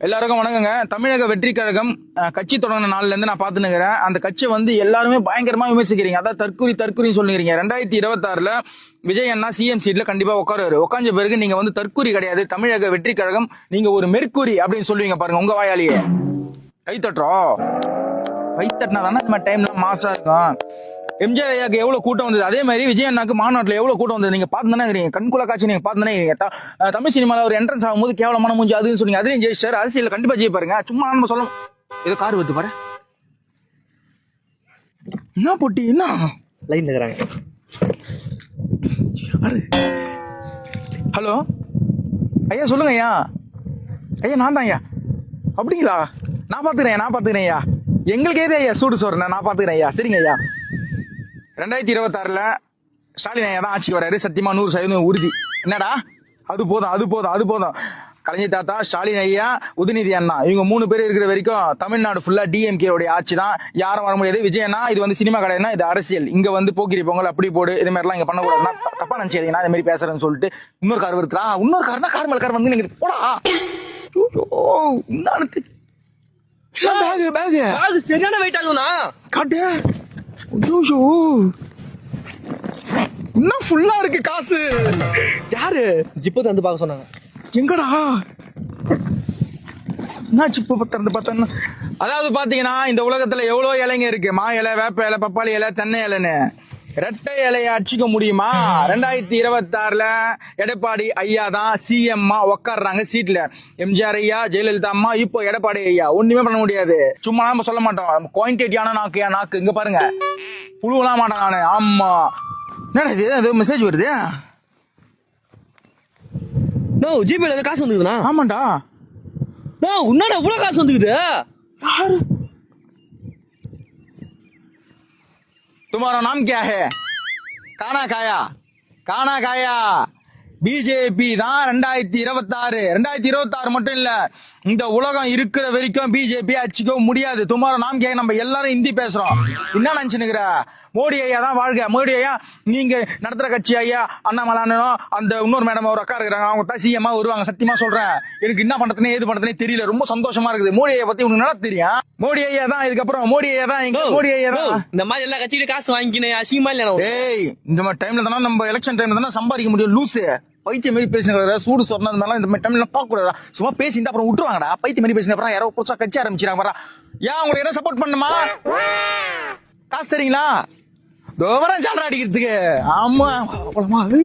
எல்லாருக்கும் வணக்கங்க. தமிழக வெற்றி கழகம் கட்சி தொடங்கின நாள்ல இருந்து நான் பாத்துனுக்கிறேன். அந்த கட்சி வந்து எல்லாருமே பயங்கரமா விமர்சிக்கிறீங்க. அதாவது தற்கூரி சொல்லுறீங்க. 2026 விஜய் அண்ணா சிஎம் சீட்ல கண்டிப்பா உட்காருவாரு. உட்கார்ந்த பிறகு நீங்க வந்து தற்கூரி கிடையாது, தமிழக வெற்றி கழகம் நீங்க ஒரு மெர்க்குரி அப்படின்னு சொல்லுவீங்க பாருங்க உங்க வாயாலேயே. கை தட்டுறோம், கை தட்டினா தானே நம்ம டைம்ல மாசா இருக்கும். எம்ஜிஆர் ஐயாக்கு எவ்வளவு கூட்டம் வந்தது, அதே மாதிரி விஜய் அண்ணாக்கு மாநாட்டில் எவ்வளவு கூட்டம் வந்தது நீங்க பாத்துதானே இருக்கீங்க. கண்குள்ள காட்சி நீங்க பாத்துதானே இருக்கீங்க. தமிழ் சினிமால ஒரு என்ட்ரன்ஸ் ஆகும்போது கேவலமான மூஞ்சி அதுன்னு சொன்னீங்க. அதுலயும் ஜெயிச்சார். அரசியல் கண்டிப்பா ஜெயிப்பாருங்க. பாருங்க. சும்மா நம்ம சொல்ல ஏதோ கார் வருது பாரு. என்ன போட்டி என்ன லைன் இருக்கிறாங்க. ஹலோ ஐயா, சொல்லுங்க ஐயா. ஐயா நான் தான் ஐயா. அப்படிங்களா? நான் பாத்துக்கிறேன் ஐயா. எங்களுக்கு ஏதே ஐயா சூடு சொல்றேன், நான் பாத்துக்கிறேன் ஐயா. சரிங்க ஐயா. 2026 ஸ்டாலின் ஐயா தான் ஆட்சிக்கு வராரு. சத்தியமா 100% உறுதி. என்னடா அது போதும். கலைஞர் தாத்தா, ஸ்டாலின் ஐயா, உதயநிதி அண்ணா இவங்க 3 பேர் இருக்கிற வரைக்கும் தமிழ்நாடு ஃபுல்லா டிஎம்கே உடைய ஆட்சி தான். யாரும் வர முடியாது. விஜய் அண்ணா இது வந்து சினிமா கிடையாதுன்னா இது அரசியல். இங்க வந்து போக்கிரி பொங்கல் அப்படி போடு, இது மாதிரிலாம் இங்க பண்ணக்கூடாதுன்னா தப்பா நினைச்சீங்க. நான் இந்த மாதிரி பேசுறேன்னு சொல்லிட்டு இன்னொரு கார் வருதுரா. இன்னொரு கார்னா கார் மேல கார் வந்து நீங்க போடா. சரியான வெயிட் ஆகுதுண்ணா. காட்டு. இன்னும் ஃபுல்லா இருக்கு காசு. யாரு ஜிப்பு வந்து பார்க்க சொன்னாங்க. எங்கடா நான் ஜிப்பு திறந்து பார்த்தேன்னா, அதாவது பாத்தீங்கன்னா இந்த உலகத்துல எவ்வளவு இலைங்க இருக்கு. மா இலை, வேப்ப இலை, பப்பாளி இலை, தென்னை இலைன்னு. ரெட்டை இலையை அடிச்சுக்க முடியுமா? 2026 எடப்பாடி ஐயா தான் சிஎம் உட்காடுறாங்க சீட்ல. எம்ஜிஆர் ஐயா, ஜெயலலிதா அம்மா, இப்போ எடப்பாடி ஐயா. ஒண்ணுமே பண்ண முடியாது. சும்மா நம்ம சொல்ல மாட்டோம். குவான்டிட்டியான நாக்கு இங்க பாருங்க. புழுவலாம் மாட்டான் நானு. ஆமா, என்ன இது மெசேஜ் வருது? நோ ஜிபேல காசு வந்துக்குதுண்ணா. ஆமாண்டா. நோ உன்னாட இவ்வளவு காசு வந்துக்குது. யாரு? तुम्हारा नाम क्या है? काना काया பிஜேபி தான் 2026 மட்டும் இல்ல, இந்த உலகம் இருக்கிற வரைக்கும் பிஜேபி அடிச்சுக்க முடியாது. துமாரோ நாம் கே. நம்ம எல்லாரும் ஹிந்தி பேசுறோம். என்ன நினைச்சுனுக்குற? மோடி ஐயா தான் வாழ்க. மோடி ஐயா நீங்க நடத்துற கட்சி ஐயா அண்ணாமலை அண்ணனும் அந்த இன்னொரு மேடம் ஒரு அக்கா இருக்கிறாங்க, அவங்க தான் சிஎம்மா வருவாங்க. சத்தியமா சொல்றேன், எனக்கு என்ன பண்றதுனே ஏது பண்றதுனே தெரியல. ரொம்ப சந்தோஷமா இருக்குது. மோடி ஐயா பத்தி உனக்கு நல்லா தெரியும். மோடி ஐயா தான் இதுக்கப்புறம். மோடி ஐயா தான் இந்த மாதிரி எல்லா கட்சியிலும் காசு வாங்கிக்கினேன் அசிங்கமா இல்ல. ஏய், இந்த மாதிரி டைம்ல தானே நம்ம எலெக்ஷன் டைம்ல தானே சம்பாதிக்க முடியும். லூசு பைத்திய மாதிரி பேசின சூடு சொன்னது மாதிரிலாம் இந்த டைம்ல பார்க்க கூடாதா? சும்மா பேசிட்டு அப்புறம் விட்டுருவாங்கடா. பைத்திய மாதிரி பேசின அப்புறம் யாரோ புதுசா கட்சி ஆரம்பிச்சிடாங்க. வரா ஏன் உங்களுக்கு என்ன சப்போர்ட் பண்ணுமா? காசு சரிங்களா? தோவரம் ஜாலரா அடிக்கிறதுக்கு. ஆமா.